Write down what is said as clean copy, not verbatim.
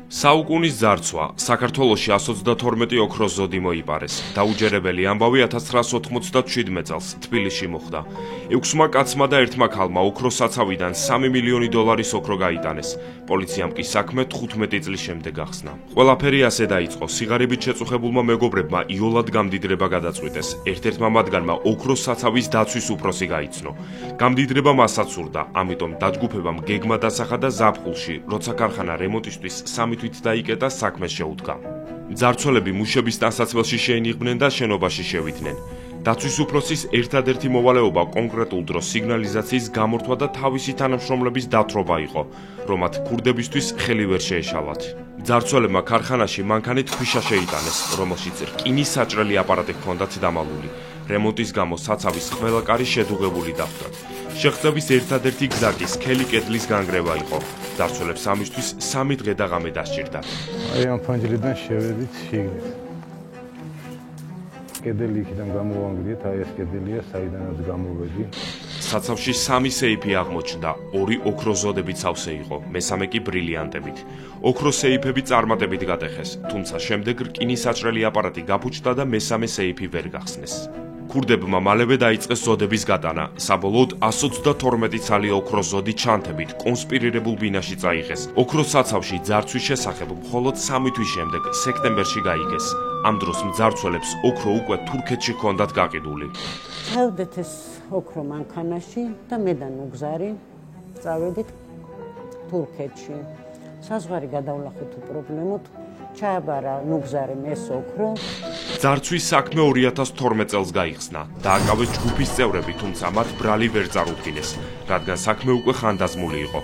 საუკუნის ძარცვა საქართველოში 132 ოქროს ზოდი მოიპარეს. დაუჯერებელი ამბავი 1997 წელს თბილისში მოხდა. 6 კაცმა და 1 ქალმა ოქროს საცავიდან 3 მილიონი დოლარის ოქრო გაიტანეს. პოლიციამ კი საქმე 15 წლის შემდეგ გახსნა. ყველაფერი ასე დაიწყო. სიგარებით შეწუხებულმა მეგობრებმა იოლად გამდიდრება გადაწყვიტეს. ერთ-ერთმა მათგანმა ოქროს საცავის დაცვის უფროსი გაიცნო. გამდიდრება მასაც სურდა, ამიტომ დაჯგუფებამ გეგმა დასახა და ზაფხულში, როცა ქარხანა რემონტისთვის 3 თვით დაიკეტა, საქმეს შეუდგა. ძარცველები მუშების ტანსაცმელში შეინიღბნენ და შენობაში შევიდნენ. დაცვის უფროსის ერთადერთი მოვალეობა კონკრეტულ დროს სიგნალიზაციის გამორთვა და თავისი თანამშრომლების დათრობა იყო, რომ მათ ქურდებისთვის ხელი ვერ შეეშალათ. ძარცველებმა ქარხანაში მანქანით ქვიშა შეიტანეს, რომელშიც რკინის საჭრელი აპარატი ჰქონდათ დამალული. რემონტის გამო საცავის ყველა კარი შედუღებული დახვდათ. შეღწევის ერთადერთი გზა კი სქელი კედლის განგრევა იყო. ძარცველებს ამისთვის 3 დღე და ღამე დასჭირდა. აი ამ ფანჯრიდან შევედით შიგნით. კედელი იქიდან გამოვანგრიეთ, აი ეს კედელია, საიდანაც გამოვედი. საცავში 3 სეიფი აღმოჩნდა, 2 ოქროს ზოდებით სავსე იყო, მესამე კი ბრილიანტებით. ოქროს სეიფები წარმატებით გატეხეს, თუმცა შემდეგ რკინის საჭრელი აპარატი გაფუჭდა და მესამე სეიფი ვერ გახსნეს. ქურდებმა მალევე დაიწყეს ზოდების გატანა. საბოლოოდ 122 ცალი ოქროს ზოდი ჩანთებით კონსპირირებულ ბინაში წაიღეს. ოქროს საცავში ძარცვის შესახებ მხოლოდ 3 თვის შემდეგ, სექტემბერში გაიგეს. ამ დროს მძარცველებს ოქრო უკვე თურქეთში ჰქონდათ გაყიდული. ჩავდეთ ეს ოქრო მანქანაში და მე და ნუგზარი წავედით თურქეთში. საზღვარი გადავლახეთ უპრობლემოდ. ჩააბარა ნუგზარემ ეს ოქრო. ძარცვის საქმე 2012 წელს გაიხსნა. დააკავეს ჯგუფის წევრები, თუმცა მათ ბრალი ვერ წარუდგინეს, რადგან საქმე უკვე ხანდაზმული იყო.